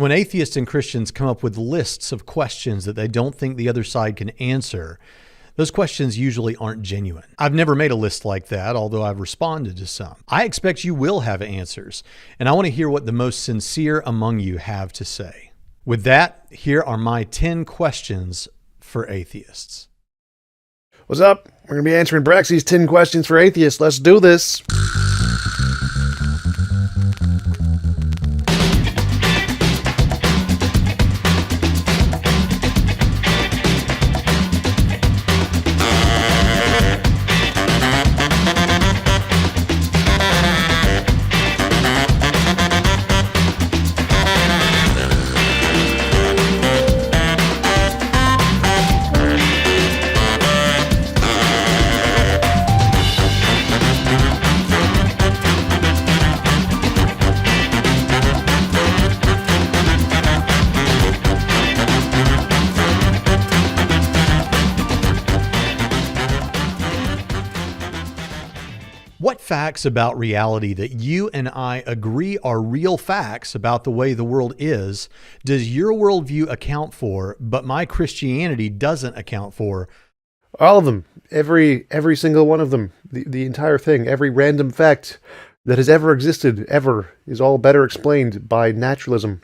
When atheists and Christians come up with lists of questions that they don't think the other side can answer, those questions usually aren't genuine. I've never made a list like that, although I've responded to some. I expect you will have answers, and I want to hear what the most sincere among you have to say. With that, here are my 10 questions for atheists. What's up? We're going to be answering Braxy's 10 questions for atheists. Let's do this. What facts about reality that you and I agree are real facts about the way the world is, does your worldview account for, but my Christianity doesn't account for? All of them. Every single one of them. The entire thing. Every random fact that has ever existed, ever, is all better explained by naturalism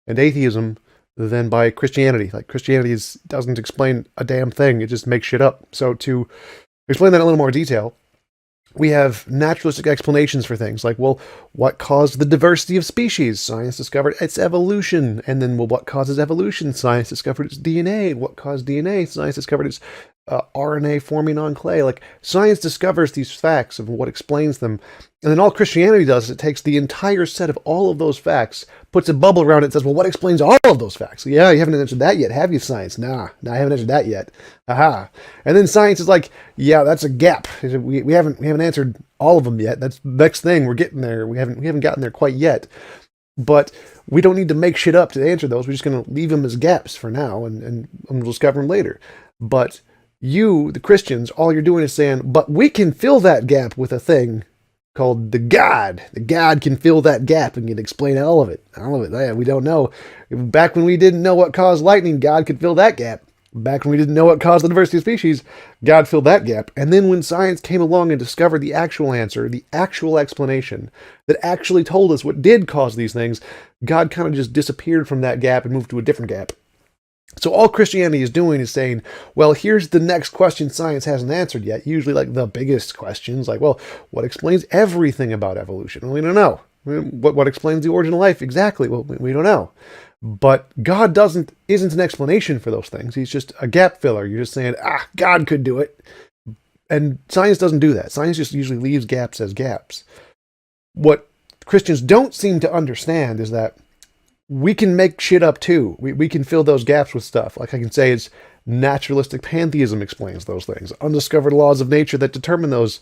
and atheism than by Christianity. Like, Christianity doesn't explain a damn thing. It just makes shit up. So to explain that in a little more detail, we have naturalistic explanations for things like, well, what caused the diversity of species? Science discovered its evolution. And then, well, what causes evolution? Science discovered its DNA. What caused DNA? Science discovered its RNA forming on clay. Like, science discovers these facts of what explains them. And then all Christianity does is it takes the entire set of all of those facts, puts a bubble around it and says, well, what explains all of those facts? Yeah, you haven't answered that yet, have you, science? Nah, I haven't answered that yet. Aha. And then science is like, yeah, that's a gap. We haven't answered all of them yet. That's the next thing. We're getting there. We haven't gotten there quite yet. But we don't need to make shit up to answer those. We're just going to leave them as gaps for now, and we'll discover them later. But you, the Christians, all you're doing is saying, but we can fill that gap with a thing called the God. The God can fill that gap and can explain all of it. All of it. Yeah, we don't know. Back when we didn't know what caused lightning, God could fill that gap. Back when we didn't know what caused the diversity of species, God filled that gap. And then when science came along and discovered the actual answer, the actual explanation that actually told us what did cause these things, God kind of just disappeared from that gap and moved to a different gap. So all Christianity is doing is saying, well, here's the next question science hasn't answered yet. Usually like the biggest questions, like, well, what explains everything about evolution? Well, we don't know. What explains the origin of life? Exactly. Well, we don't know. But God isn't an explanation for those things. He's just a gap filler. You're just saying, God could do it. And science doesn't do that. Science just usually leaves gaps as gaps. What Christians don't seem to understand is that we can make shit up too. We can fill those gaps with stuff. Like I can say it's naturalistic pantheism explains those things. Undiscovered laws of nature that determine those,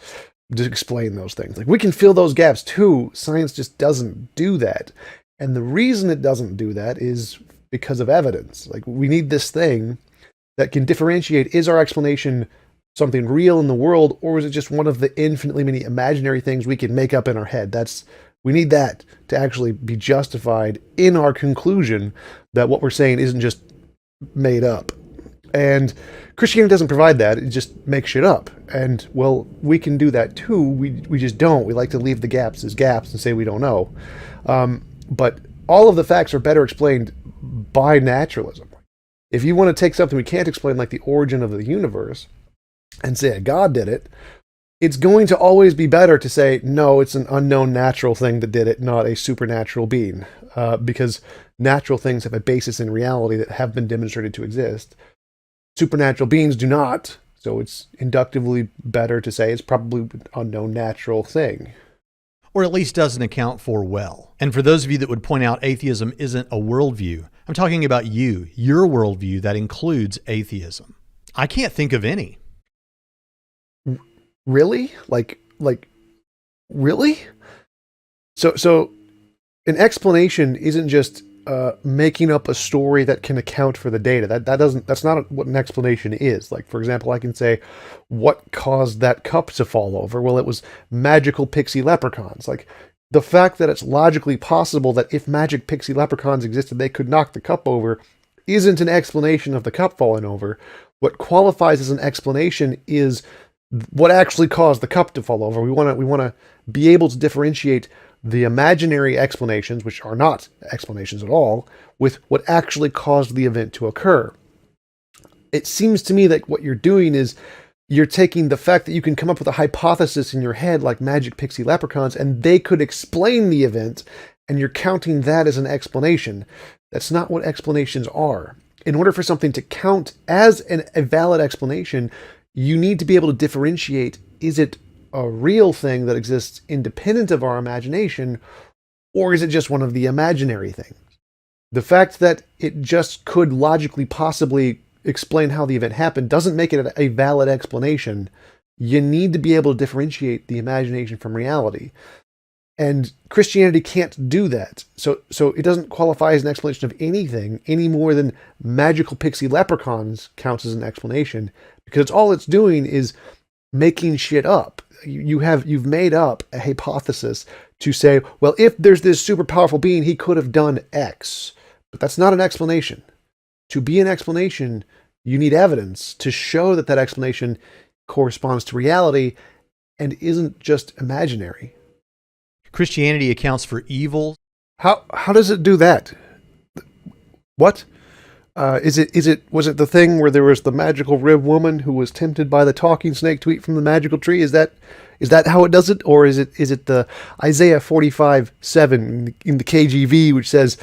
to explain those things. Like, we can fill those gaps too. Science just doesn't do that. And the reason it doesn't do that is because of evidence. Like, we need this thing that can differentiate, is our explanation something real in the world, or is it just one of the infinitely many imaginary things we can make up in our head? We need that to actually be justified in our conclusion that what we're saying isn't just made up. And Christianity doesn't provide that. It just makes shit up. And, well, we can do that too. We just don't. We like to leave the gaps as gaps and say we don't know. But all of the facts are better explained by naturalism. If you want to take something we can't explain, like the origin of the universe, and say God did it, it's going to always be better to say, no, it's an unknown natural thing that did it, not a supernatural being. Because natural things have a basis in reality that have been demonstrated to exist. Supernatural beings do not, so it's inductively better to say it's probably an unknown natural thing. Or at least doesn't account for well. And for those of you that would point out atheism isn't a worldview, I'm talking about your worldview that includes atheism. I can't think of any. Really? Like, really? So an explanation isn't just making up a story that can account for the data. That's not what an explanation is. Like, for example, I can say, what caused that cup to fall over? Well, it was magical pixie leprechauns. Like, the fact that it's logically possible that if magic pixie leprechauns existed, they could knock the cup over, isn't an explanation of the cup falling over. What qualifies as an explanation is what actually caused the cup to fall over. We want to be able to differentiate the imaginary explanations, which are not explanations at all, with what actually caused the event to occur. It seems to me that what you're doing is you're taking the fact that you can come up with a hypothesis in your head like magic pixie leprechauns and they could explain the event, and you're counting that as an explanation. That's not what explanations are. In order for something to count as a valid explanation, you need to be able to differentiate, is it a real thing that exists independent of our imagination, or is it just one of the imaginary things? The fact that it just could logically possibly explain how the event happened doesn't make it a valid explanation. You need to be able to differentiate the imagination from reality. And Christianity can't do that. So it doesn't qualify as an explanation of anything any more than magical pixie leprechauns counts as an explanation, because all it's doing is making shit up. You've made up a hypothesis to say, well, if there's this super powerful being, he could have done X. But that's not an explanation. To be an explanation, you need evidence to show that that explanation corresponds to reality and isn't just imaginary. Christianity accounts for evil. How does it do that? What? Was it the thing where there was the magical rib woman who was tempted by the talking snake to eat from the magical tree? Is that how it does it? Or is it the Isaiah 45:7 in the KJV, which says,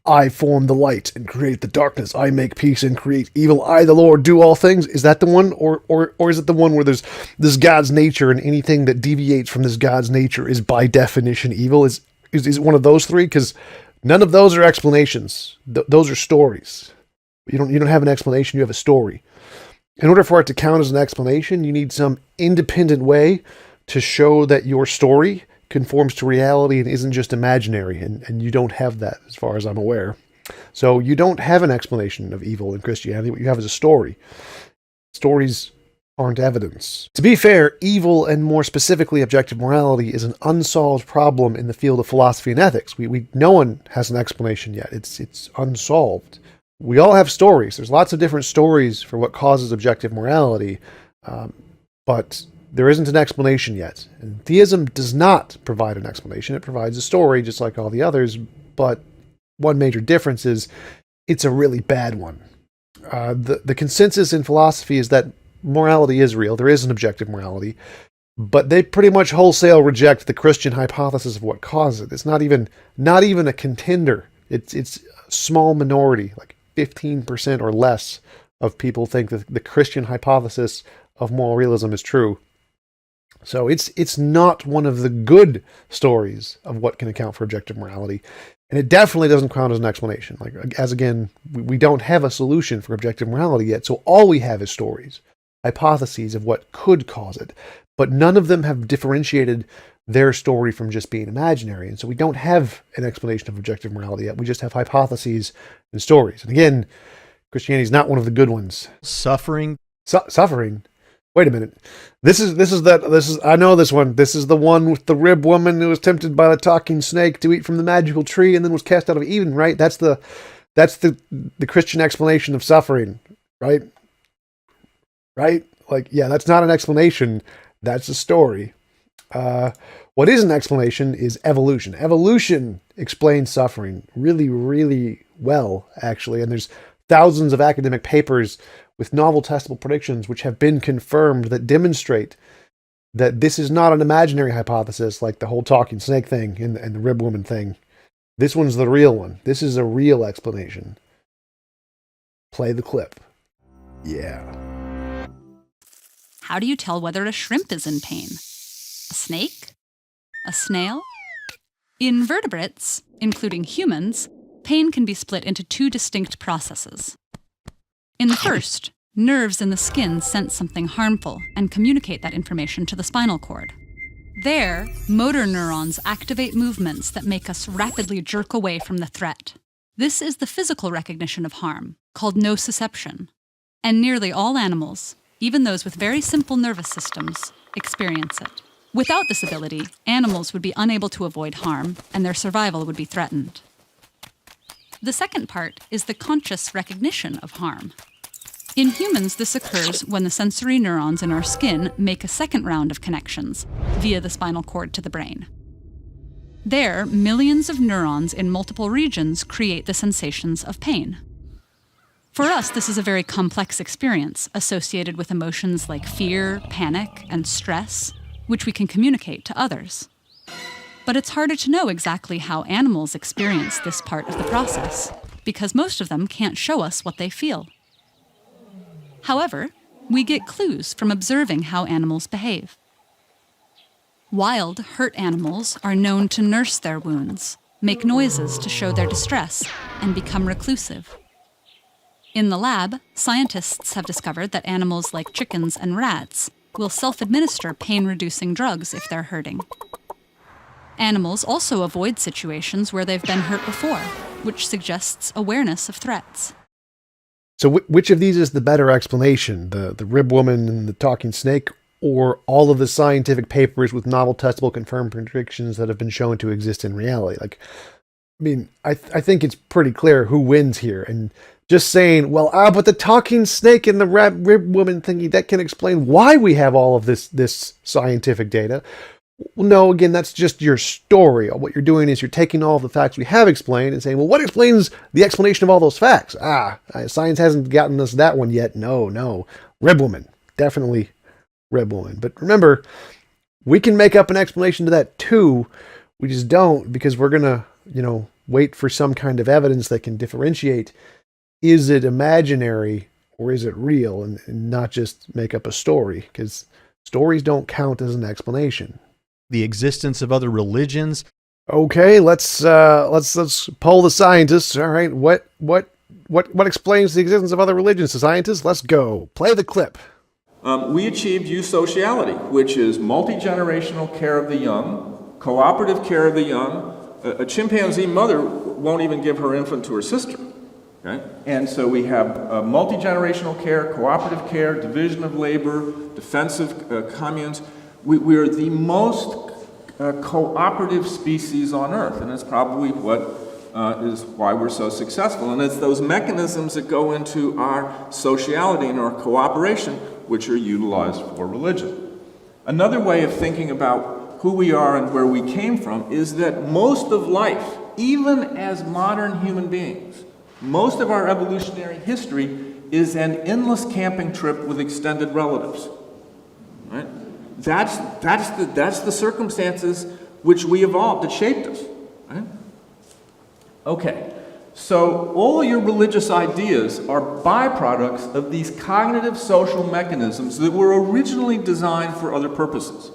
I form the light and create the darkness. I make peace and create evil. I, the Lord, do all things. Is that the one? Or is it the one where there's this God's nature and anything that deviates from this God's nature is by definition evil? Is it one of those three? Because none of those are explanations. Those are stories. You don't have an explanation, you have a story. In order for it to count as an explanation, you need some independent way to show that your story conforms to reality and isn't just imaginary, and you don't have that as far as I'm aware. So you don't have an explanation of evil in Christianity. What you have is a story. Stories aren't evidence. To be fair, evil, and more specifically objective morality, is an unsolved problem in the field of philosophy and ethics. No one has an explanation yet. It's unsolved. We all have stories. There's lots of different stories for what causes objective morality, but there isn't an explanation yet. And theism does not provide an explanation. It provides a story just like all the others, but one major difference is it's a really bad one. The consensus in philosophy is that morality is real. There is an objective morality, but they pretty much wholesale reject the Christian hypothesis of what causes it. It's not even a contender. It's a small minority, like 15% or less of people think that the Christian hypothesis of moral realism is true. So it's not one of the good stories of what can account for objective morality. And it definitely doesn't count as an explanation. We don't have a solution for objective morality yet. So all we have is stories, hypotheses of what could cause it. But none of them have differentiated their story from just being imaginary. And so we don't have an explanation of objective morality yet. We just have hypotheses and stories. And again, Christianity is not one of the good ones. Suffering. Suffering? Wait a minute. I know this one. This is the one with the rib woman who was tempted by the talking snake to eat from the magical tree and then was cast out of Eden, right? That's the Christian explanation of suffering, right? Right? That's not an explanation. That's a story. What is an explanation is evolution. Evolution explains suffering really, really well, actually. And there's thousands of academic papers with novel testable predictions which have been confirmed that demonstrate that this is not an imaginary hypothesis like the whole talking snake thing and the rib woman thing. This one's the real one. This is a real explanation. Play the clip. Yeah. How do you tell whether a shrimp is in pain? A snake? A snail? In vertebrates, including humans, pain can be split into two distinct processes. In the first, nerves in the skin sense something harmful and communicate that information to the spinal cord. There, motor neurons activate movements that make us rapidly jerk away from the threat. This is the physical recognition of harm, called nociception. And nearly all animals, even those with very simple nervous systems, experience it. Without this ability, animals would be unable to avoid harm, and their survival would be threatened. The second part is the conscious recognition of harm. In humans, this occurs when the sensory neurons in our skin make a second round of connections via the spinal cord to the brain. There, millions of neurons in multiple regions create the sensations of pain. For us, this is a very complex experience associated with emotions like fear, panic, and stress, which we can communicate to others. But it's harder to know exactly how animals experience this part of the process, because most of them can't show us what they feel. However, we get clues from observing how animals behave. Wild, hurt animals are known to nurse their wounds, make noises to show their distress, and become reclusive. In the lab, scientists have discovered that animals like chickens and rats will self-administer pain-reducing drugs if they're hurting. Animals also avoid situations where they've been hurt before, which suggests awareness of threats. So which of these is the better explanation? The rib woman and the talking snake, or all of the scientific papers with novel, testable, confirmed predictions that have been shown to exist in reality? I think it's pretty clear who wins here. And just saying, but the talking snake and the rib woman thingy, that can explain why we have all of this scientific data. Well, no, again, that's just your story. What you're doing is you're taking all of the facts we have explained and saying, well, what explains the explanation of all those facts? Science hasn't gotten us that one yet. No. Rib woman. Definitely rib woman. But remember, we can make up an explanation to that too. We just don't, because we're going to, wait for some kind of evidence that can differentiate. Is it imaginary or is it real, and not just make up a story? Because stories don't count as an explanation. The existence of other religions. Okay, let's poll the scientists. All right, what explains the existence of other religions to scientists? Let's go. Play the clip. We achieved eusociality, which is multi-generational care of the young, cooperative care of the young. A chimpanzee mother won't even give her infant to her sister. Okay? And so we have multi-generational care, cooperative care, division of labor, defensive communes. We are the most cooperative species on Earth, and it's probably is why we're so successful. And it's those mechanisms that go into our sociality and our cooperation which are utilized for religion. Another way of thinking about who we are and where we came from is that most of life, even as modern human beings, most of our evolutionary history is an endless camping trip with extended relatives. Right? That's the circumstances which we evolved, that shaped us. Right? Okay, so all your religious ideas are byproducts of these cognitive social mechanisms that were originally designed for other purposes.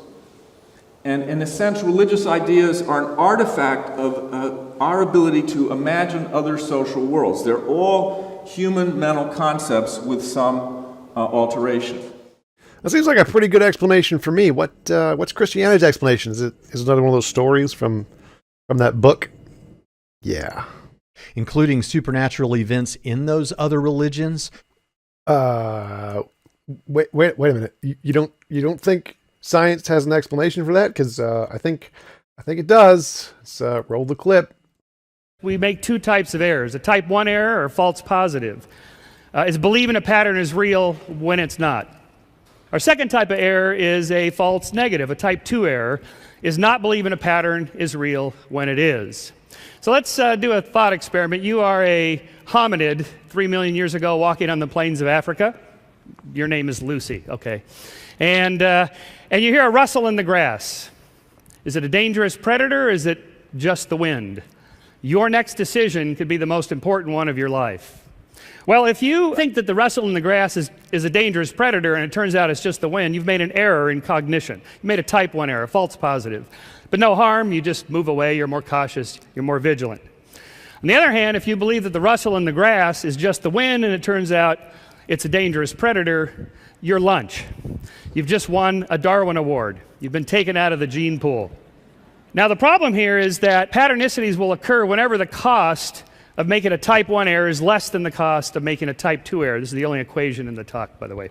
And in a sense, religious ideas are an artifact of our ability to imagine other social worlds. They're all human mental concepts with some alteration. That seems like a pretty good explanation for me. What's Christianity's explanation? Is it another one of those stories from that book? Yeah. Including supernatural events in those other religions? Wait a minute. You don't think science has an explanation for that? Because I think it does. Let's roll the clip. We make two types of errors. A type 1 error, or false positive, is believing a pattern is real when it's not. Our second type of error is a false negative. A type 2 error is not believing a pattern is real when it is. So let's do a thought experiment. You are a hominid 3 million years ago walking on the plains of Africa. Your name is Lucy, okay. And you hear a rustle in the grass. Is it a dangerous predator, or is it just the wind? Your next decision could be the most important one of your life. Well, if you think that the rustle in the grass is a dangerous predator and it turns out it's just the wind, you've made an error in cognition. You made a type 1 error, false positive. But no harm, you just move away, you're more cautious, you're more vigilant. On the other hand, if you believe that the rustle in the grass is just the wind and it turns out it's a dangerous predator, you're lunch. You've just won a Darwin Award. You've been taken out of the gene pool. Now, the problem here is that patternicities will occur whenever the cost of making a type 1 error is less than the cost of making a type 2 error. This is the only equation in the talk, by the way.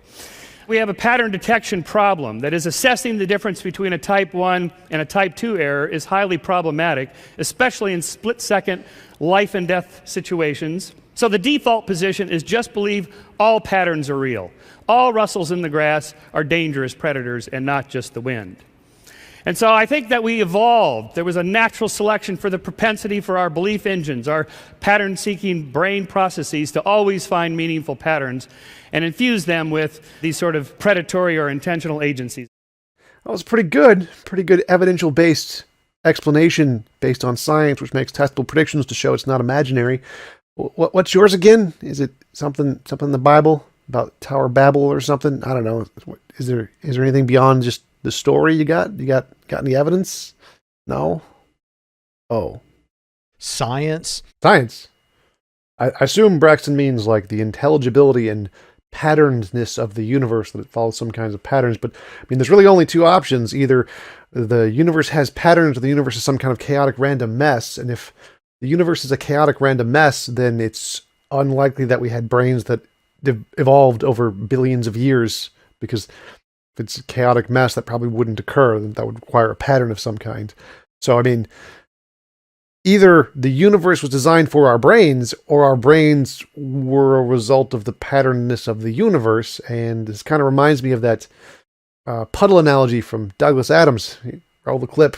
We have a pattern detection problem. That is, assessing the difference between a type 1 and a type 2 error is highly problematic, especially in split-second life and death situations. So the default position is just believe all patterns are real. All rustles in the grass are dangerous predators and not just the wind. And so I think that we evolved. There was a natural selection for the propensity for our belief engines, our pattern-seeking brain processes to always find meaningful patterns and infuse them with these sort of predatory or intentional agencies. That was pretty good evidential-based explanation based on science, which makes testable predictions to show it's not imaginary. What's yours again? Is it something in the Bible about Tower of Babel or something? I don't know. Is there anything beyond just the story you got? You got any evidence? No? Oh. Science. I assume Braxton means like the intelligibility and patternedness of the universe, that it follows some kinds of patterns. But I mean, there's really only two options. Either the universe has patterns or the universe is some kind of chaotic random mess. And if the universe is a chaotic random mess, then it's unlikely that we had brains that evolved over billions of years, because if it's a chaotic mess, that probably wouldn't occur. That would require a pattern of some kind. So, I mean, either the universe was designed for our brains, or our brains were a result of the patternedness of the universe. And this kind of reminds me of that puddle analogy from Douglas Adams. Roll the clip.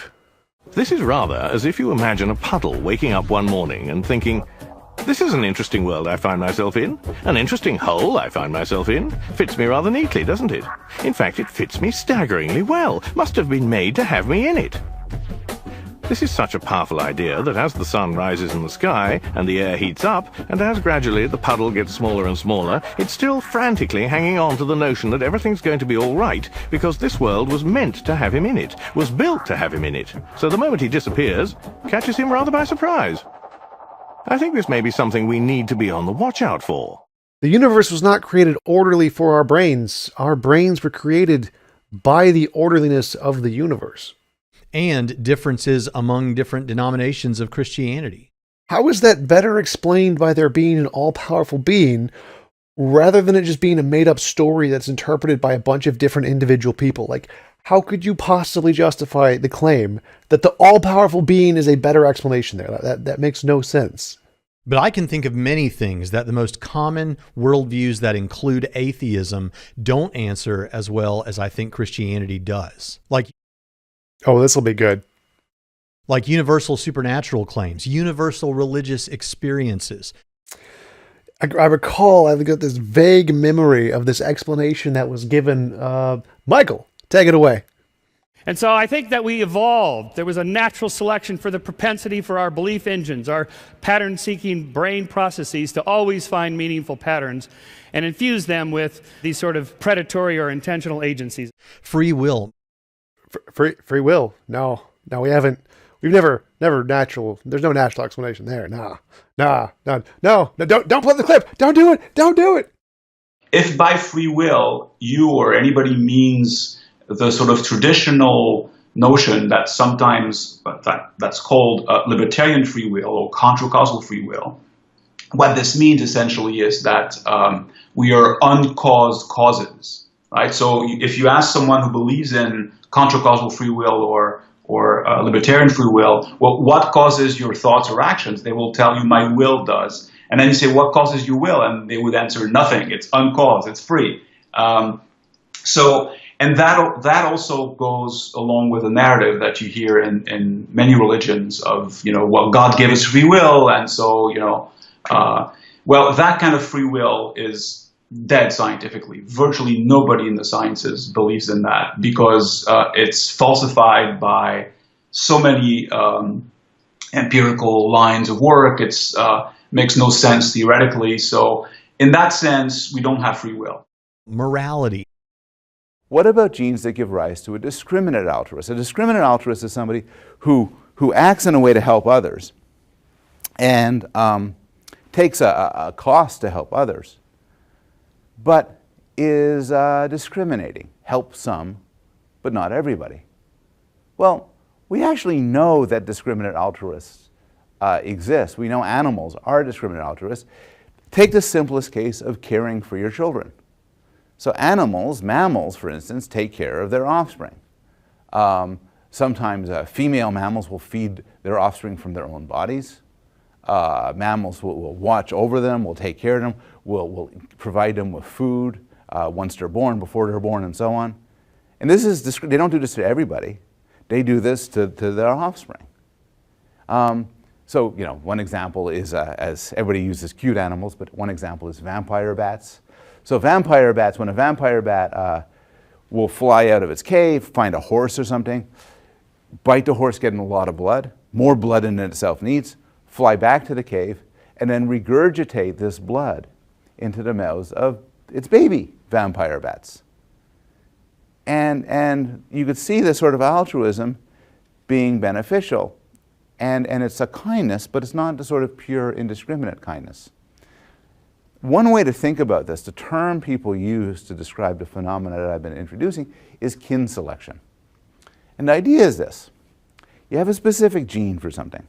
This is rather as if you imagine a puddle waking up one morning and thinking, this is an interesting world I find myself in. An interesting hole I find myself in. Fits me rather neatly, doesn't it? In fact, it fits me staggeringly well. Must have been made to have me in it. This is such a powerful idea that as the sun rises in the sky and the air heats up, and as gradually the puddle gets smaller and smaller, it's still frantically hanging on to the notion that everything's going to be all right because this world was meant to have him in it, was built to have him in it. So the moment he disappears, catches him rather by surprise. I think this may be something we need to be on the watch out for. The universe was not created orderly for our brains. Our brains were created by the orderliness of the universe. And differences among different denominations of Christianity. How is that better explained by there being an all-powerful being, rather than it just being a made-up story that's interpreted by a bunch of different individual people? Like, how could you possibly justify the claim that the all-powerful being is a better explanation there? That makes no sense. But I can think of many things that the most common worldviews that include atheism don't answer as well as I think Christianity does. Oh, this will be good. Like universal supernatural claims, universal religious experiences. I recall, I've got this vague memory of this explanation that was given. Michael, take it away. And so I think that we evolved. There was a natural selection for the propensity for our belief engines, our pattern-seeking brain processes to always find meaningful patterns and infuse them with these sort of predatory or intentional agencies. Free will. Free will? No, we haven't. We've never natural. There's no natural explanation there. No, don't play the clip. Don't do it. If by free will you or anybody means the sort of traditional notion that sometimes that's called libertarian free will or contra-causal free will, what this means essentially is that we are uncaused causes, right? So if you ask someone who believes in contra-causal free will or libertarian free will, well, what causes your thoughts or actions? They will tell you, my will does. And then you say, what causes your will? And they would answer, nothing. It's uncaused. It's free. And that also goes along with a narrative that you hear in many religions of, well, God gave us free will. And so, well, that kind of free will is dead scientifically. Virtually nobody in the sciences believes in that because it's falsified by so many empirical lines of work. It's makes no sense theoretically. So in that sense, we don't have free will. Morality. What about genes that give rise to a discriminate altruist? A discriminate altruist is somebody who acts in a way to help others and takes a cost to help others, but is discriminating, helps some, but not everybody. Well, we actually know that discriminate altruists exist. We know animals are discriminate altruists. Take the simplest case of caring for your children. So animals, mammals, for instance, take care of their offspring. Sometimes female mammals will feed their offspring from their own bodies. Mammals will watch over them, will take care of them, will provide them with food once they're born, before they're born, and so on. And this is, they don't do this to everybody. They do this to their offspring. So, one example is, as everybody uses cute animals, but one example is vampire bats. So vampire bats, when a vampire bat will fly out of its cave, find a horse or something, bite the horse, get in a lot of blood, more blood than it itself needs, fly back to the cave, and then regurgitate this blood into the mouths of its baby vampire bats. And you could see this sort of altruism being beneficial. And it's a kindness, but it's not the sort of pure, indiscriminate kindness. One way to think about this, the term people use to describe the phenomena that I've been introducing, is kin selection. And the idea is this. You have a specific gene for something.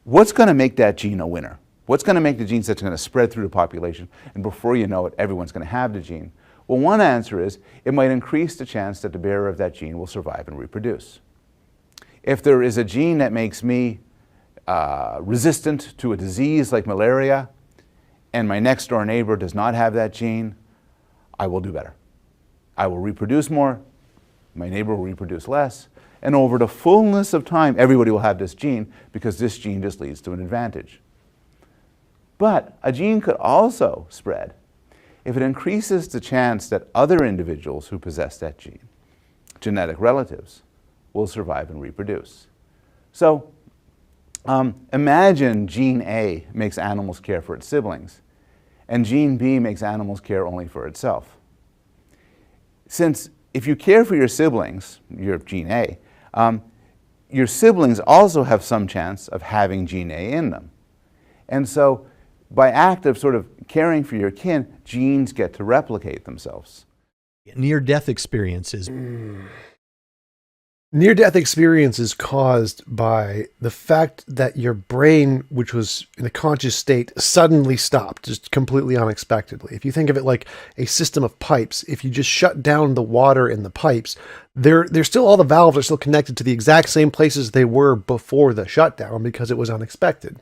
What's going to make that gene a winner? What's going to make the gene that's going to spread through the population, and before you know it, everyone's going to have the gene? Well, one answer is it might increase the chance that the bearer of that gene will survive and reproduce. If there is a gene that makes me resistant to a disease like malaria, and my next door neighbor does not have that gene, I will do better. I will reproduce more, my neighbor will reproduce less, and over the fullness of time, everybody will have this gene because this gene just leads to an advantage. But a gene could also spread if it increases the chance that other individuals who possess that gene, genetic relatives, will survive and reproduce. So imagine gene A makes animals care for its siblings, and gene B makes animals care only for itself. Since if you care for your siblings, your gene A, your siblings also have some chance of having gene A in them. And so by act of sort of caring for your kin, genes get to replicate themselves. Near-death experiences. Near-death experience is caused by the fact that your brain, which was in a conscious state, suddenly stopped, just completely unexpectedly. If you think of it like a system of pipes, if you just shut down the water in the pipes, they're still, all the valves are still connected to the exact same places they were before the shutdown because it was unexpected.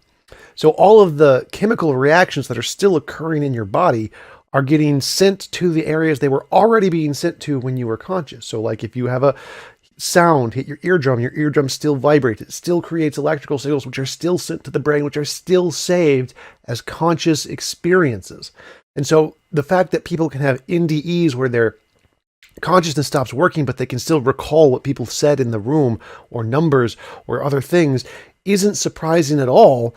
So all of the chemical reactions that are still occurring in your body are getting sent to the areas they were already being sent to when you were conscious. So like if you have a sound hit your eardrum still vibrates. It still creates electrical signals which are still sent to the brain, which are still saved as conscious experiences. And so the fact that people can have NDEs where their consciousness stops working, but they can still recall what people said in the room or numbers or other things isn't surprising at all,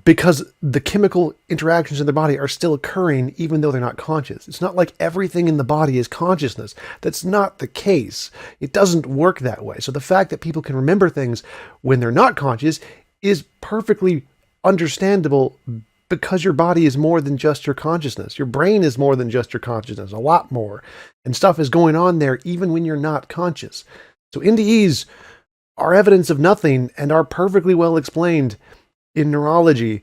because the chemical interactions in the body are still occurring even though they're not conscious. It's not like everything in the body is consciousness. That's not the case. It doesn't work that way. So the fact that people can remember things when they're not conscious is perfectly understandable, because your body is more than just your consciousness. Your brain is more than just your consciousness, a lot more. And stuff is going on there even when you're not conscious. So NDEs are evidence of nothing and are perfectly well explained in neurology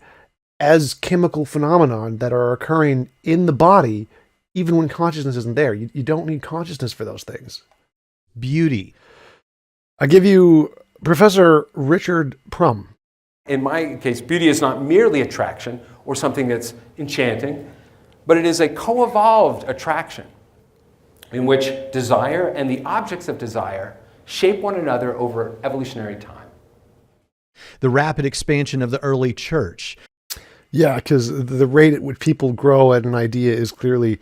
as chemical phenomenon that are occurring in the body even when consciousness isn't there. You don't need consciousness for those things. Beauty. I give you Professor Richard Prum. In my case, beauty is not merely attraction or something that's enchanting, but it is a co-evolved attraction in which desire and the objects of desire shape one another over evolutionary time. The rapid expansion of the early church. Yeah, because the rate at which people grow at an idea is clearly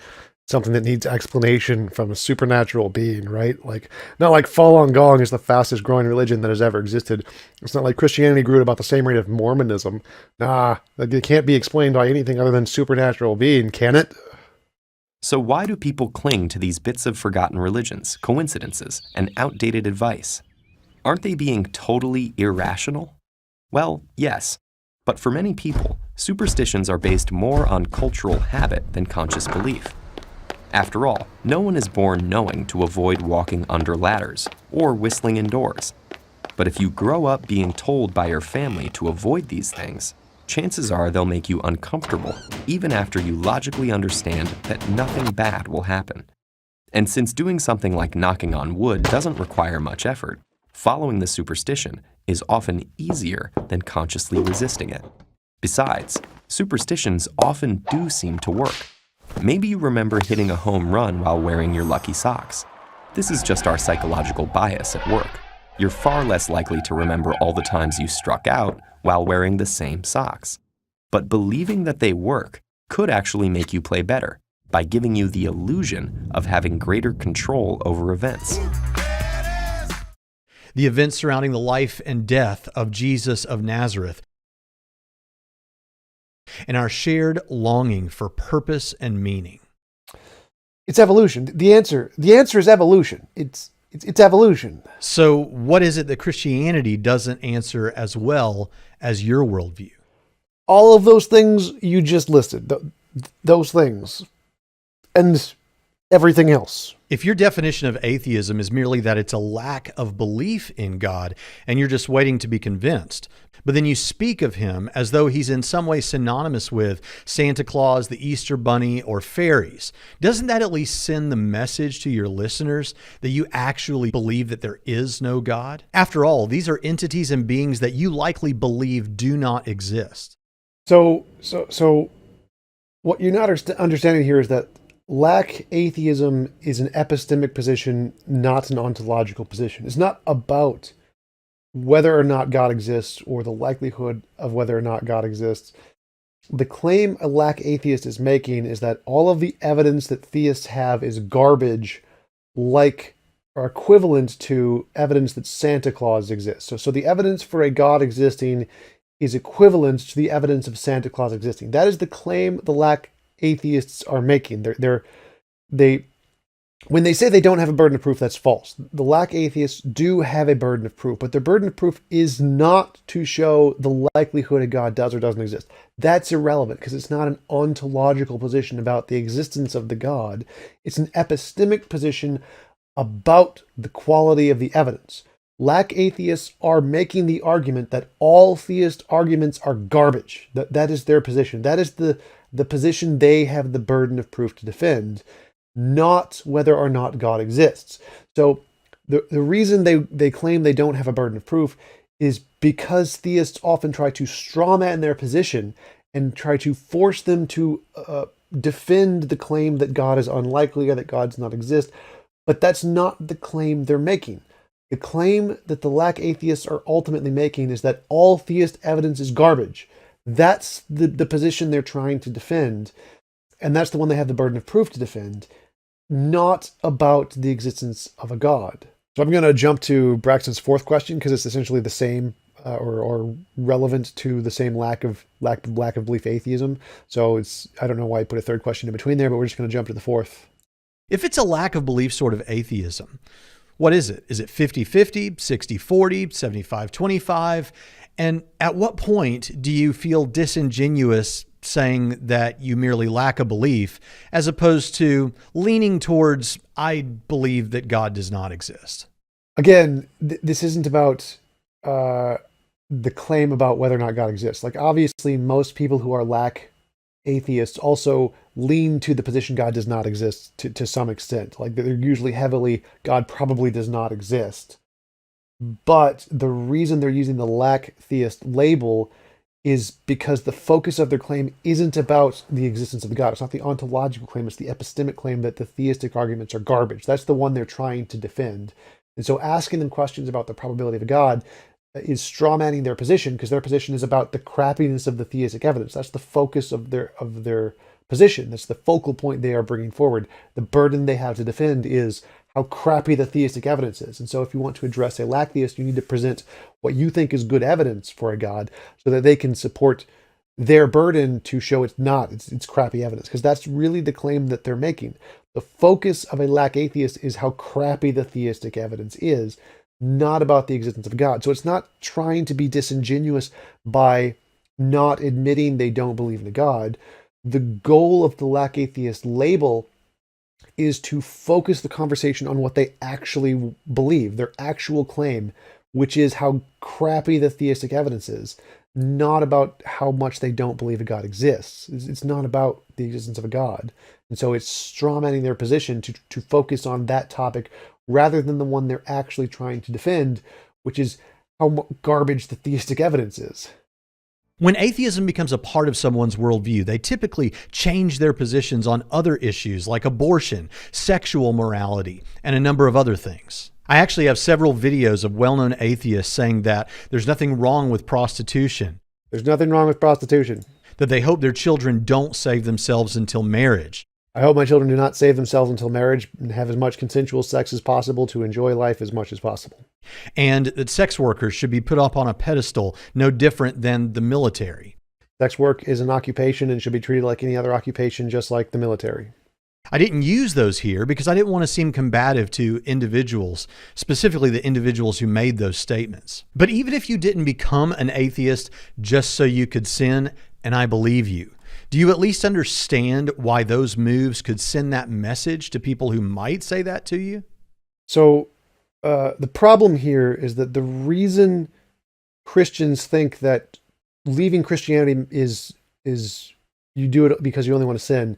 something that needs explanation from a supernatural being, right? Like, not like Falun Gong is the fastest growing religion that has ever existed. It's not like Christianity grew at about the same rate of Mormonism. Nah, it can't be explained by anything other than supernatural being, can it? So why do people cling to these bits of forgotten religions, coincidences, and outdated advice? Aren't they being totally irrational? Well, yes, but for many people, superstitions are based more on cultural habit than conscious belief. After all, no one is born knowing to avoid walking under ladders or whistling indoors. But if you grow up being told by your family to avoid these things, chances are they'll make you uncomfortable, even after you logically understand that nothing bad will happen. And since doing something like knocking on wood doesn't require much effort, following the superstition is often easier than consciously resisting it. Besides, superstitions often do seem to work. Maybe you remember hitting a home run while wearing your lucky socks. This is just our psychological bias at work. You're far less likely to remember all the times you struck out while wearing the same socks. But believing that they work could actually make you play better by giving you the illusion of having greater control over events. The events surrounding the life and death of Jesus of Nazareth and our shared longing for purpose and meaning. It's evolution. The answer is evolution. It's evolution. So what is it that Christianity doesn't answer as well as your worldview? All of those things you just listed, those things, and everything else. If your definition of atheism is merely that it's a lack of belief in God and you're just waiting to be convinced, but then you speak of him as though he's in some way synonymous with Santa Claus, the Easter Bunny, or fairies, doesn't that at least send the message to your listeners that you actually believe that there is no God? After all, these are entities and beings that you likely believe do not exist. So what you're not understanding here is that lack atheism is an epistemic position, not an ontological position. It's not about whether or not God exists or the likelihood of whether or not God exists. The claim a lack atheist is making is that all of the evidence that theists have is garbage, like or equivalent to evidence that Santa Claus exists. So the evidence for a God existing is equivalent to the evidence of Santa Claus existing. That is the claim the lack atheists are making. When they say they don't have a burden of proof, that's false. The lack atheists do have a burden of proof, but their burden of proof is not to show the likelihood a God does or doesn't exist. That's irrelevant because it's not an ontological position about the existence of the God. It's an epistemic position about the quality of the evidence. Lack atheists are making the argument that all theist arguments are garbage. That is their position. That is the position they have the burden of proof to defend, not whether or not God exists. So the reason they claim they don't have a burden of proof is because theists often try to strawman their position and try to force them to defend the claim that God is unlikely or that God does not exist. But that's not the claim they're making. The claim that the lack atheists are ultimately making is that all theist evidence is garbage. That's the position they're trying to defend, and that's the one they have the burden of proof to defend, not about the existence of a God. So I'm going to jump to Braxton's fourth question because it's essentially the same or relevant to the same lack of belief atheism. So I don't know why I put a third question in between there, but we're just going to jump to the fourth. If it's a lack of belief sort of atheism, what is it? Is it 50-50, 60-40, 75-25? And at what point do you feel disingenuous saying that you merely lack a belief as opposed to leaning towards, I believe that God does not exist? Again, this isn't about the claim about whether or not God exists. Like, obviously, most people who are lack atheists also lean to the position God does not exist to some extent. Like, they're usually heavily, God probably does not exist. But the reason they're using the lack theist label is because the focus of their claim isn't about the existence of the God. It's not the ontological claim, it's the epistemic claim that the theistic arguments are garbage. That's the one they're trying to defend. And so asking them questions about the probability of a God is strawmanning their position, because their position is about the crappiness of the theistic evidence. That's the focus of their position. That's the focal point they are bringing forward. The burden they have to defend is how crappy the theistic evidence is. And so if you want to address a lack theist, you need to present what you think is good evidence for a God so that they can support their burden to show it's not, it's crappy evidence, because that's really the claim that they're making. The focus of a lack atheist is how crappy the theistic evidence is, not about the existence of God. So it's not trying to be disingenuous by not admitting they don't believe in a God. The goal of the lack atheist label is to focus the conversation on what they actually believe, their actual claim, which is how crappy the theistic evidence is, not about how much they don't believe a God exists. It's not about the existence of a God. And so it's strawmanning their position to focus on that topic rather than the one they're actually trying to defend, which is how garbage the theistic evidence is. When atheism becomes a part of someone's worldview, they typically change their positions on other issues like abortion, sexual morality, and a number of other things. I actually have several videos of well-known atheists saying that there's nothing wrong with prostitution. There's nothing wrong with prostitution. That they hope their children don't save themselves until marriage. I hope my children do not save themselves until marriage and have as much consensual sex as possible to enjoy life as much as possible. And that sex workers should be put up on a pedestal no different than the military. Sex work is an occupation and should be treated like any other occupation, just like the military. I didn't use those here because I didn't want to seem combative to individuals, specifically the individuals who made those statements. But even if you didn't become an atheist just so you could sin, and I believe you, do you at least understand why those moves could send that message to people who might say that to you? So the problem here is that the reason Christians think that leaving Christianity is you do it because you only want to sin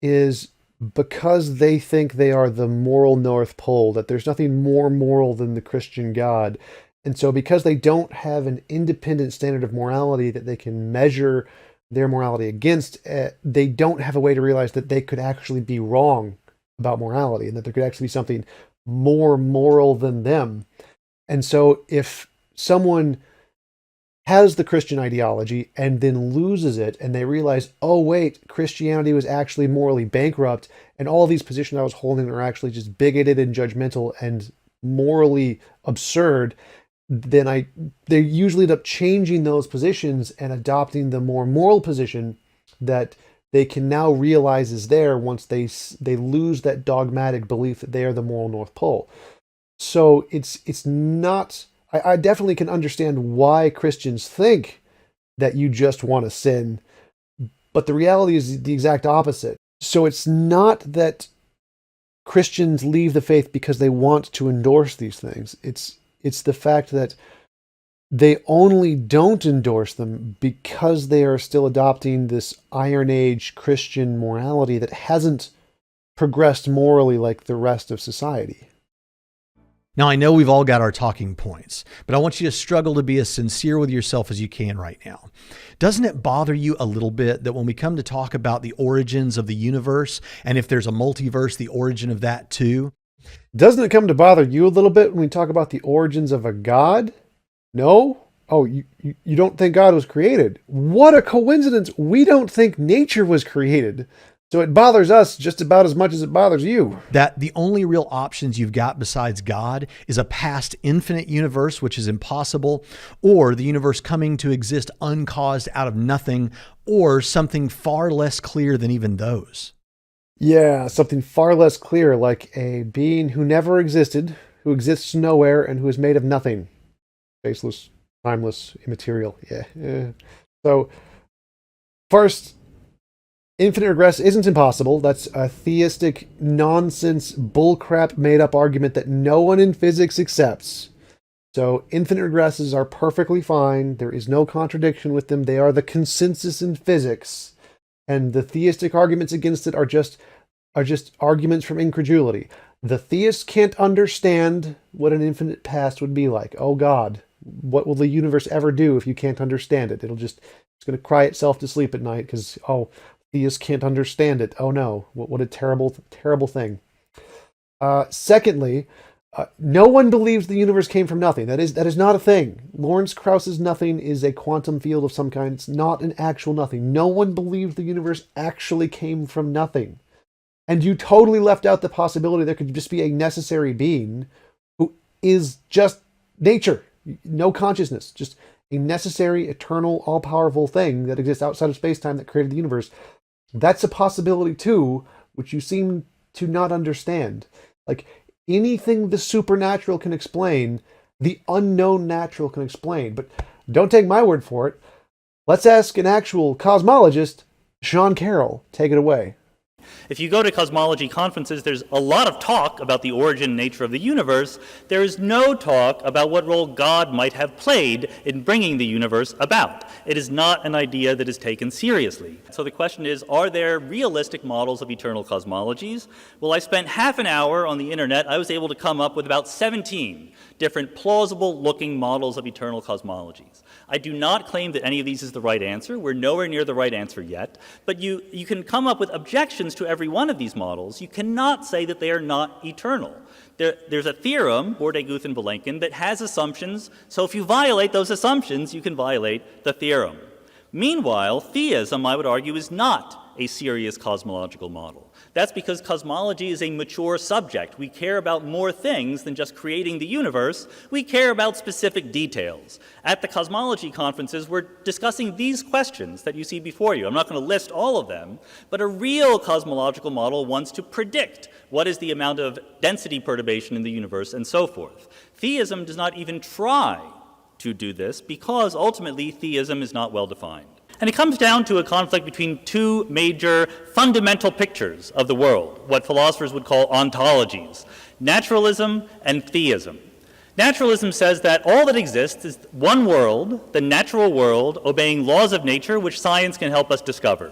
is because they think they are the moral North Pole, that there's nothing more moral than the Christian God. And so because they don't have an independent standard of morality that they can measure their morality against, they don't have a way to realize that they could actually be wrong about morality and that there could actually be something more moral than them. And so if someone has the Christian ideology and then loses it and they realize, oh wait, Christianity was actually morally bankrupt and all these positions I was holding are actually just bigoted and judgmental and morally absurd, then they usually end up changing those positions and adopting the more moral position that they can now realize is there once they lose that dogmatic belief that they are the moral North Pole. So it's not. I definitely can understand why Christians think that you just want to sin, but the reality is the exact opposite. So it's not that Christians leave the faith because they want to endorse these things. It's the fact that they only don't endorse them because they are still adopting this Iron Age Christian morality that hasn't progressed morally like the rest of society. Now, I know we've all got our talking points, but I want you to struggle to be as sincere with yourself as you can right now. Doesn't it bother you a little bit that when we come to talk about the origins of the universe, and if there's a multiverse, the origin of that too? Doesn't it come to bother you a little bit when we talk about the origins of a God? No? Oh, you don't think God was created? What a coincidence. We don't think nature was created. So it bothers us just about as much as it bothers you. That the only real options you've got besides God is a past infinite universe, which is impossible, or the universe coming to exist uncaused out of nothing, or something far less clear than even those. Yeah, something far less clear, like a being who never existed, who exists nowhere, and who is made of nothing. Faceless, timeless, immaterial. Yeah. So, first, infinite regress isn't impossible. That's a theistic nonsense, bullcrap, made-up argument that no one in physics accepts. So infinite regresses are perfectly fine. There is no contradiction with them. They are the consensus in physics. And the theistic arguments against it are just arguments from incredulity. The theist can't understand what an infinite past would be like. Oh God, what will the universe ever do if you can't understand it? It's going to cry itself to sleep at night because, theists can't understand it. Oh no, what a terrible, terrible thing. Secondly, no one believes the universe came from nothing. That is not a thing. Lawrence Krauss's nothing is a quantum field of some kind. It's not an actual nothing. No one believes the universe actually came from nothing. And you totally left out the possibility there could just be a necessary being who is just nature, no consciousness, just a necessary, eternal, all-powerful thing that exists outside of space-time that created the universe. That's a possibility too, which you seem to not understand. Like anything the supernatural can explain, the unknown natural can explain. But don't take my word for it. Let's ask an actual cosmologist, Sean Carroll. Take it away. If you go to cosmology conferences, there's a lot of talk about the origin and nature of the universe. There is no talk about what role God might have played in bringing the universe about. It is not an idea that is taken seriously. So the question is, are there realistic models of eternal cosmologies? Well, I spent half an hour on the internet. I was able to come up with about 17 different plausible-looking models of eternal cosmologies. I do not claim that any of these is the right answer. We're nowhere near the right answer yet. But you can come up with objections to every one of these models. You cannot say that they are not eternal. There's a theorem, Borde-Guth-Vilenkin, that has assumptions. So if you violate those assumptions, you can violate the theorem. Meanwhile, theism, I would argue, is not a serious cosmological model. That's because cosmology is a mature subject. We care about more things than just creating the universe. We care about specific details. At the cosmology conferences, we're discussing these questions that you see before you. I'm not going to list all of them, but a real cosmological model wants to predict what is the amount of density perturbation in the universe and so forth. Theism does not even try to do this because ultimately theism is not well defined. And it comes down to a conflict between two major fundamental pictures of the world, what philosophers would call ontologies, naturalism and theism. Naturalism says that all that exists is one world, the natural world, obeying laws of nature which science can help us discover.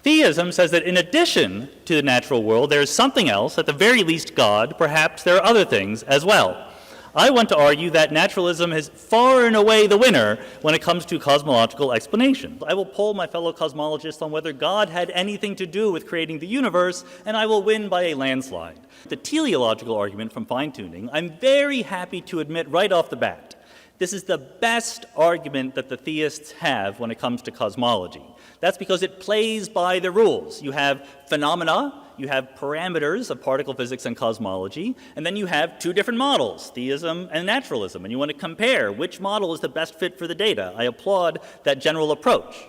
Theism says that in addition to the natural world, there is something else, at the very least God, perhaps there are other things as well. I want to argue that naturalism is far and away the winner when it comes to cosmological explanations. I will poll my fellow cosmologists on whether God had anything to do with creating the universe, and I will win by a landslide. The teleological argument from fine-tuning, I'm very happy to admit right off the bat, this is the best argument that the theists have when it comes to cosmology. That's because it plays by the rules. You have phenomena, you have parameters of particle physics and cosmology, and then you have two different models, theism and naturalism, and you want to compare which model is the best fit for the data. I applaud that general approach.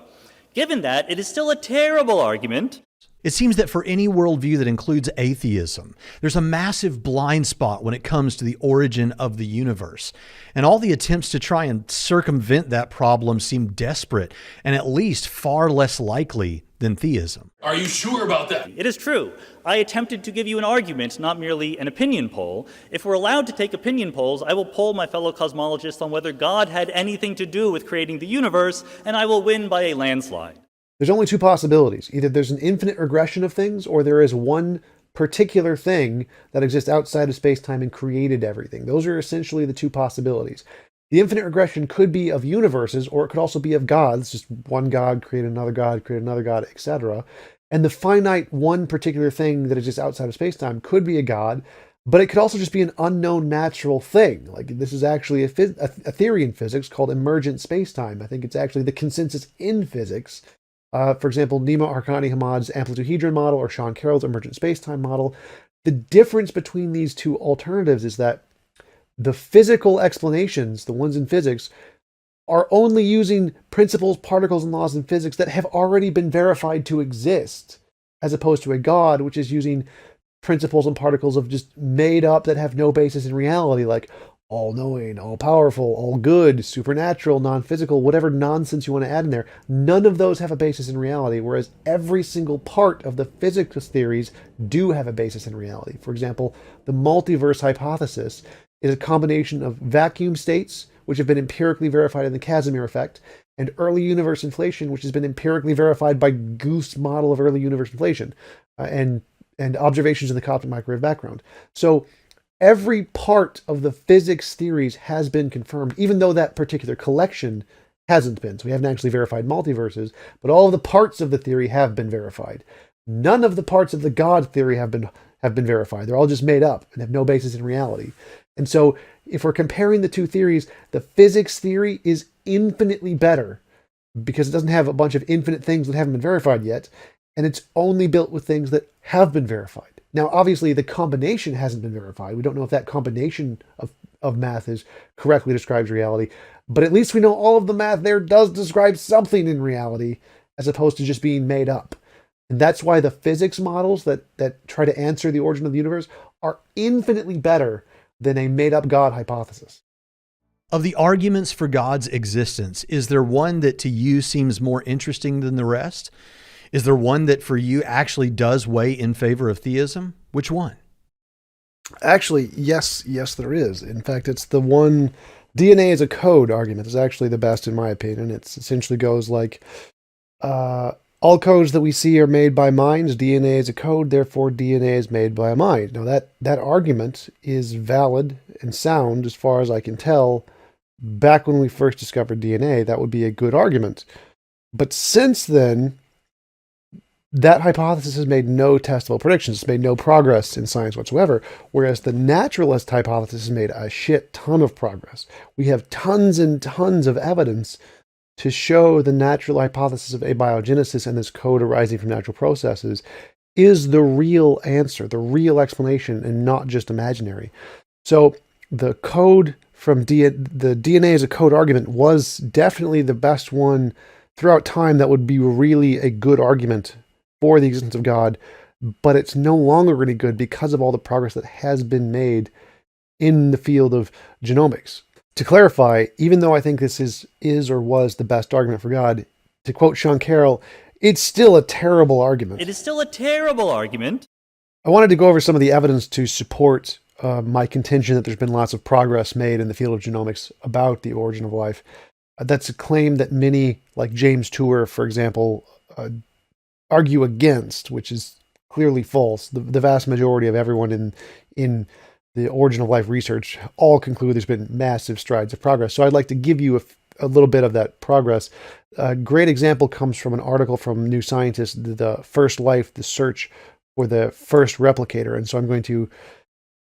Given that, it is still a terrible argument. It seems that for any worldview that includes atheism, there's a massive blind spot when it comes to the origin of the universe. And all the attempts to try and circumvent that problem seem desperate and at least far less likely than theism. Are you sure about that? It is true. I attempted to give you an argument, not merely an opinion poll. If we're allowed to take opinion polls, I will poll my fellow cosmologists on whether God had anything to do with creating the universe, and I will win by a landslide. There's only two possibilities. Either there's an infinite regression of things, or there is one particular thing that exists outside of space-time and created everything. Those are essentially the two possibilities. The infinite regression could be of universes, or it could also be of gods, just one god create another god, etc. And the finite one particular thing that exists outside of space-time could be a god, but it could also just be an unknown natural thing. Like, this is actually a theory in physics called emergent space-time. I think it's actually the consensus in physics. For example, Nima Arkani-Hamad's amplitude-hedron model or Sean Carroll's emergent spacetime model. The difference between these two alternatives is that the physical explanations, the ones in physics, are only using principles, particles, and laws in physics that have already been verified to exist, as opposed to a god, which is using principles and particles of just made up that have no basis in reality, like all-knowing, all-powerful, all-good, supernatural, non-physical, whatever nonsense you want to add in there. None of those have a basis in reality, whereas every single part of the physics theories do have a basis in reality. For example, the multiverse hypothesis is a combination of vacuum states, which have been empirically verified in the Casimir effect, and early universe inflation, which has been empirically verified by Guth's model of early universe inflation, and observations in the cosmic microwave background. So every part of the physics theories has been confirmed, even though that particular collection hasn't been. So we haven't actually verified multiverses, but all of the parts of the theory have been verified. None of the parts of the God theory have been verified. They're all just made up and have no basis in reality. And so if we're comparing the two theories, the physics theory is infinitely better because it doesn't have a bunch of infinite things that haven't been verified yet, and it's only built with things that have been verified. Now, obviously, the combination hasn't been verified. We don't know if that combination of math correctly describes reality, but at least we know all of the math there does describe something in reality as opposed to just being made up. And that's why the physics models that try to answer the origin of the universe are infinitely better than a made-up God hypothesis. Of the arguments for God's existence, is there one that to you seems more interesting than the rest? Is there one that for you actually does weigh in favor of theism? Which one? Actually, yes, there is. In fact, it's the one, DNA is a code argument is actually the best in my opinion. It essentially goes like, all codes that we see are made by minds. DNA is a code, therefore DNA is made by a mind. Now that argument is valid and sound as far as I can tell. Back when we first discovered DNA, that would be a good argument. But since then, that hypothesis has made no testable predictions. It's made no progress in science whatsoever, whereas the naturalist hypothesis has made a shit ton of progress. We have tons and tons of evidence to show the natural hypothesis of abiogenesis and this code arising from natural processes is the real answer, the real explanation, and not just imaginary. So the code from the DNA as a code argument was definitely the best one throughout time that would be really a good argument for the existence of God, but it's no longer really good because of all the progress that has been made in the field of genomics. To clarify, even though I think this is or was the best argument for God, to quote Sean Carroll, it's still a terrible argument. It is still a terrible argument. I wanted to go over some of the evidence to support my contention that there's been lots of progress made in the field of genomics about the origin of life. That's a claim that many, like James Tour, for example, argue against, which is clearly false. The vast majority of everyone in the origin of life research all conclude there's been massive strides of progress. So I'd like to give you a little bit of that progress. A great example comes from an article from New Scientist, The First Life, the search for the first replicator. And so I'm going to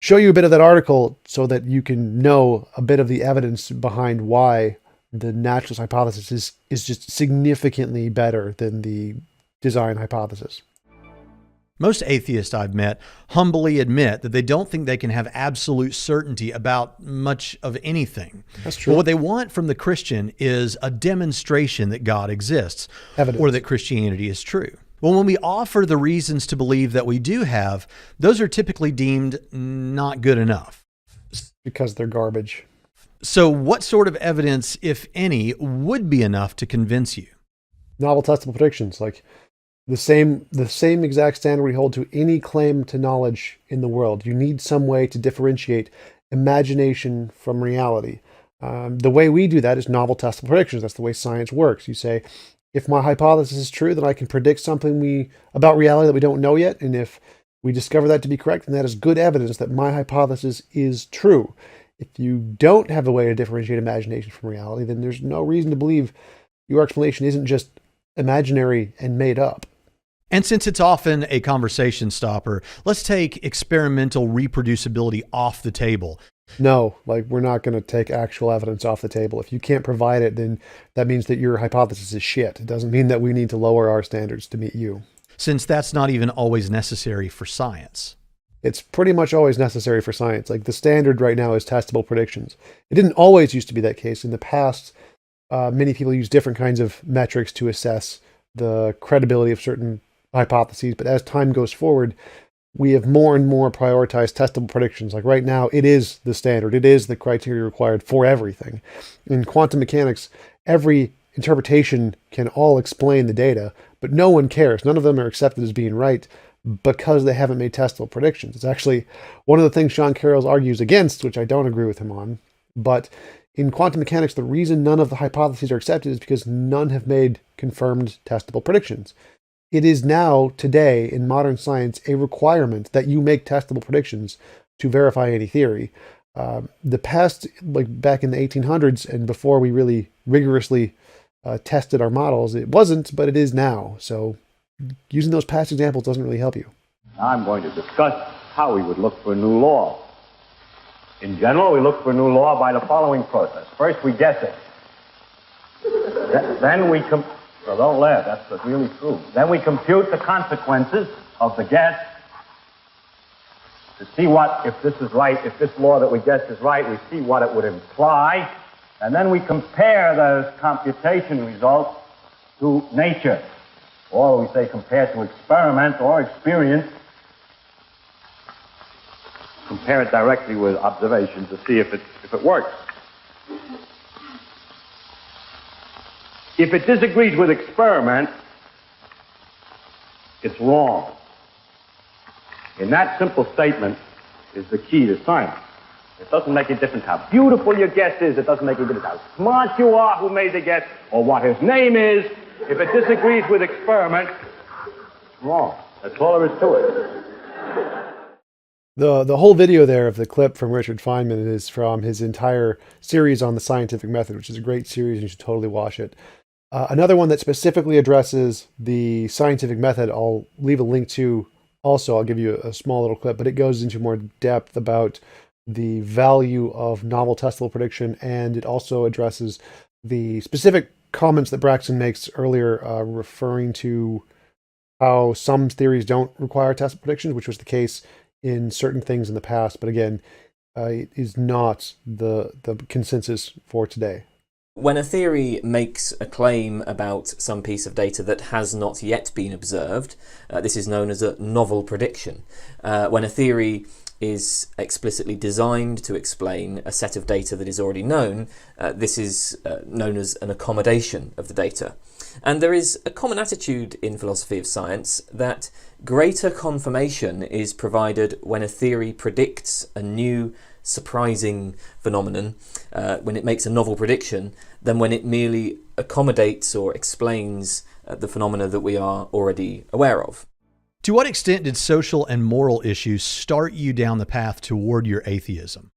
show you a bit of that article so that you can know a bit of the evidence behind why the naturalist hypothesis is just significantly better than the design hypothesis. Most atheists I've met humbly admit that they don't think they can have absolute certainty about much of anything. That's true. But what they want from the Christian is a demonstration that God exists, Evidence. or that Christianity is true. Well, when we offer the reasons to believe that we do have, those are typically deemed not good enough. Because they're garbage. So what sort of evidence, if any, would be enough to convince you? Novel testable predictions, like the same exact standard we hold to any claim to knowledge in the world. You need some way to differentiate imagination from reality. The way we do that is novel testable predictions. That's the way science works. You say, if my hypothesis is true, then I can predict something about reality that we don't know yet. And if we discover that to be correct, then that is good evidence that my hypothesis is true. If you don't have a way to differentiate imagination from reality, then there's no reason to believe your explanation isn't just imaginary and made up. And since it's often a conversation stopper, let's take experimental reproducibility off the table. No, we're not going to take actual evidence off the table. If you can't provide it, then that means that your hypothesis is shit. It doesn't mean that we need to lower our standards to meet you. Since that's not even always necessary for science. It's pretty much always necessary for science. The standard right now is testable predictions. It didn't always used to be that case. In the past, many people use different kinds of metrics to assess the credibility of certain hypotheses. But as time goes forward, we have more and more prioritized testable predictions. Like right now, it is the standard. It is the criteria required for everything. In quantum mechanics, every interpretation can all explain the data, but no one cares. None of them are accepted as being right because they haven't made testable predictions. It's actually one of the things Sean Carroll argues against, which I don't agree with him on. But in quantum mechanics, the reason none of the hypotheses are accepted is because none have made confirmed testable predictions. It is now, today, in modern science, a requirement that you make testable predictions to verify any theory. The past, back in the 1800s and before we really rigorously tested our models, it wasn't, but it is now. So using those past examples doesn't really help you. I'm going to discuss how we would look for a new law. In general, we look for a new law by the following process. First, we guess it. Then we well, don't laugh, that's really true. Then we compute the consequences of the guess to see if this is right, if this law that we guessed is right, we see what it would imply, and then we compare those computation results to nature, or we say compare to experiment or experience. Compare it directly with observation to see if it works. If it disagrees with experiment, It's wrong. In that simple statement is the key to science. It doesn't make a difference how beautiful your guess is. It doesn't make a difference how smart you are who made the guess or what his name is. If it disagrees with experiment, it's wrong. That's all there is to it. The whole video there of the clip from Richard Feynman is from his entire series on the scientific method, which is a great series. You should totally watch it. Another one that specifically addresses the scientific method, I'll leave a link to also. I'll give you a small little clip, but it goes into more depth about the value of novel testable prediction, and it also addresses the specific comments that Braxton makes earlier, referring to how some theories don't require testable predictions, which was the case in certain things in the past, but again, it is not the consensus for today. When a theory makes a claim about some piece of data that has not yet been observed, this is known as a novel prediction. When a theory is explicitly designed to explain a set of data that is already known, this is known as an accommodation of the data. And there is a common attitude in philosophy of science that greater confirmation is provided when a theory predicts a new, surprising phenomenon, when it makes a novel prediction, than when it merely accommodates or explains the phenomena that we are already aware of. To what extent did social and moral issues start you down the path toward your atheism?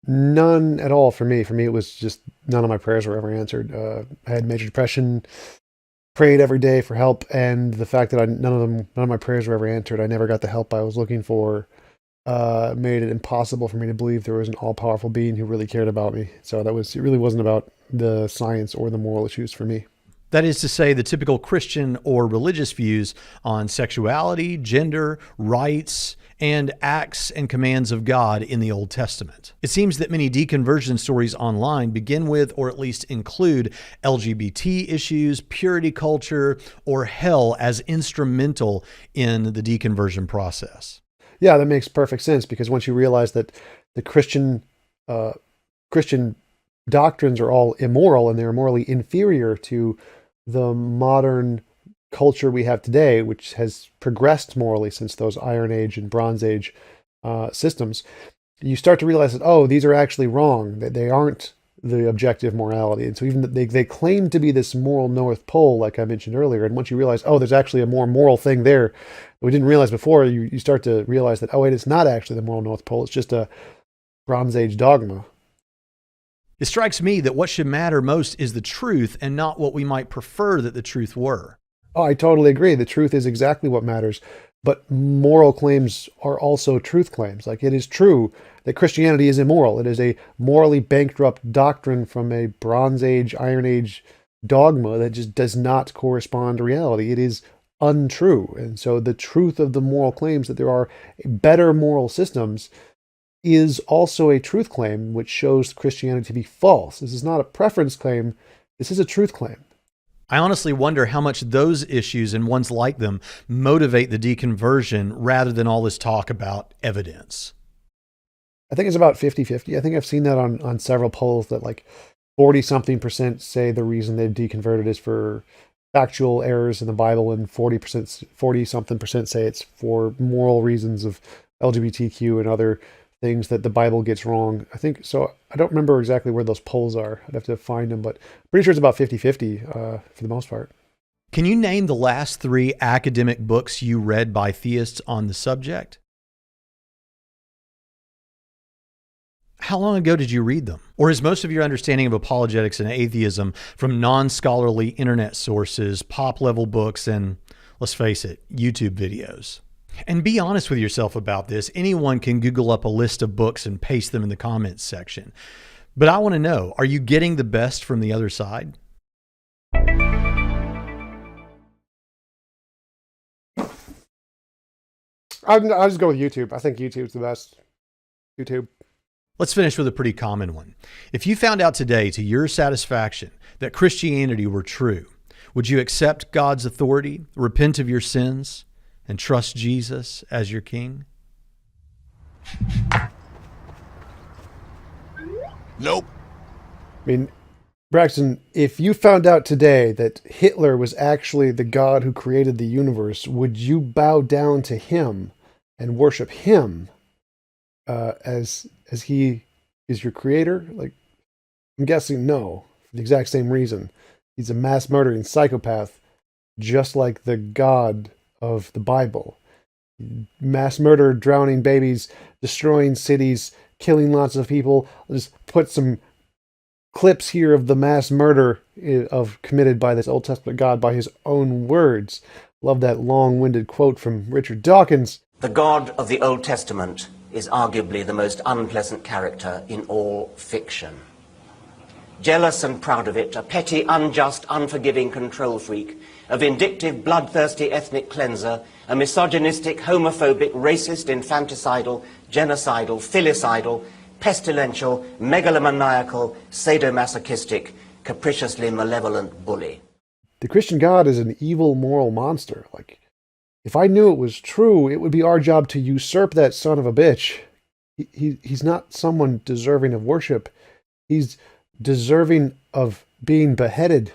None at all for me. For me, it was just none of my prayers were ever answered. I had major depression, prayed every day for help, and the fact that none of my prayers were ever answered, I never got the help I was looking for, made it impossible for me to believe there was an all-powerful being who really cared about me. So it really wasn't about the science or the moral issues for me. That is to say, the typical Christian or religious views on sexuality, gender, rights, and acts and commands of God in the Old Testament. It seems that many deconversion stories online begin with, or at least include, LGBT issues, purity culture, or hell as instrumental in the deconversion process. Yeah, that makes perfect sense, because once you realize that the Christian doctrines are all immoral and they're morally inferior to the modern culture we have today, which has progressed morally since those Iron Age and Bronze Age systems, you start to realize that, oh, these are actually wrong, that they aren't the objective morality. And so even they claim to be this moral North Pole, like I mentioned earlier, and once you realize, oh, there's actually a more moral thing there that we didn't realize before, you start to realize that, oh, wait, it's not actually the moral North Pole, it's just a Bronze Age dogma. It strikes me that what should matter most is the truth and not what we might prefer that the truth were. Oh, I totally agree. The truth is exactly what matters. But moral claims are also truth claims. Like, it is true that Christianity is immoral. It is a morally bankrupt doctrine from a Bronze Age, Iron Age dogma that just does not correspond to reality. It is untrue. And so the truth of the moral claims that there are better moral systems is also a truth claim, which shows Christianity to be false. This is not a preference claim. This is a truth claim. I honestly wonder how much those issues and ones like them motivate the deconversion rather than all this talk about evidence. I think it's about 50-50. I think I've seen that on several polls that like 40-something% say the reason they've deconverted is for factual errors in the Bible, and 40-something% say it's for moral reasons of LGBTQ and other things that the Bible gets wrong. I think so. I don't remember exactly where those polls are. I'd have to find them, but I'm pretty sure it's about 50-50 for the most part. Can you name the last 3 academic books you read by theists on the subject? How long ago did you read them? Or is most of your understanding of apologetics and atheism from non-scholarly internet sources, pop-level books, and, let's face it, YouTube videos? And be honest with yourself about this. Anyone can Google up a list of books and paste them in the comments section. But I want to know, are you getting the best from the other side? I'll just go with YouTube. I think YouTube's the best. YouTube. Let's finish with a pretty common one. If you found out today, to your satisfaction, that Christianity were true, would you accept God's authority, repent of your sins, and trust Jesus as your king? Nope. I mean, Braxton, if you found out today that Hitler was actually the God who created the universe, would you bow down to him and worship him as he is your creator? Like, I'm guessing no, for the exact same reason. He's a mass murdering psychopath, just like the God of the Bible. Mass murder, drowning babies, destroying cities, killing lots of people. I'll just put some clips here of the mass murder committed by this Old Testament God by his own words. Love that long-winded quote from Richard Dawkins. The God of the Old Testament is arguably the most unpleasant character in all fiction. Jealous and proud of it, a petty, unjust, unforgiving control freak, a vindictive, bloodthirsty ethnic cleanser, a misogynistic, homophobic, racist, infanticidal, genocidal, filicidal, pestilential, megalomaniacal, sadomasochistic, capriciously malevolent bully. The Christian God is an evil moral monster. Like, if I knew it was true, it would be our job to usurp that son of a bitch. He's not someone deserving of worship. He's deserving of being beheaded.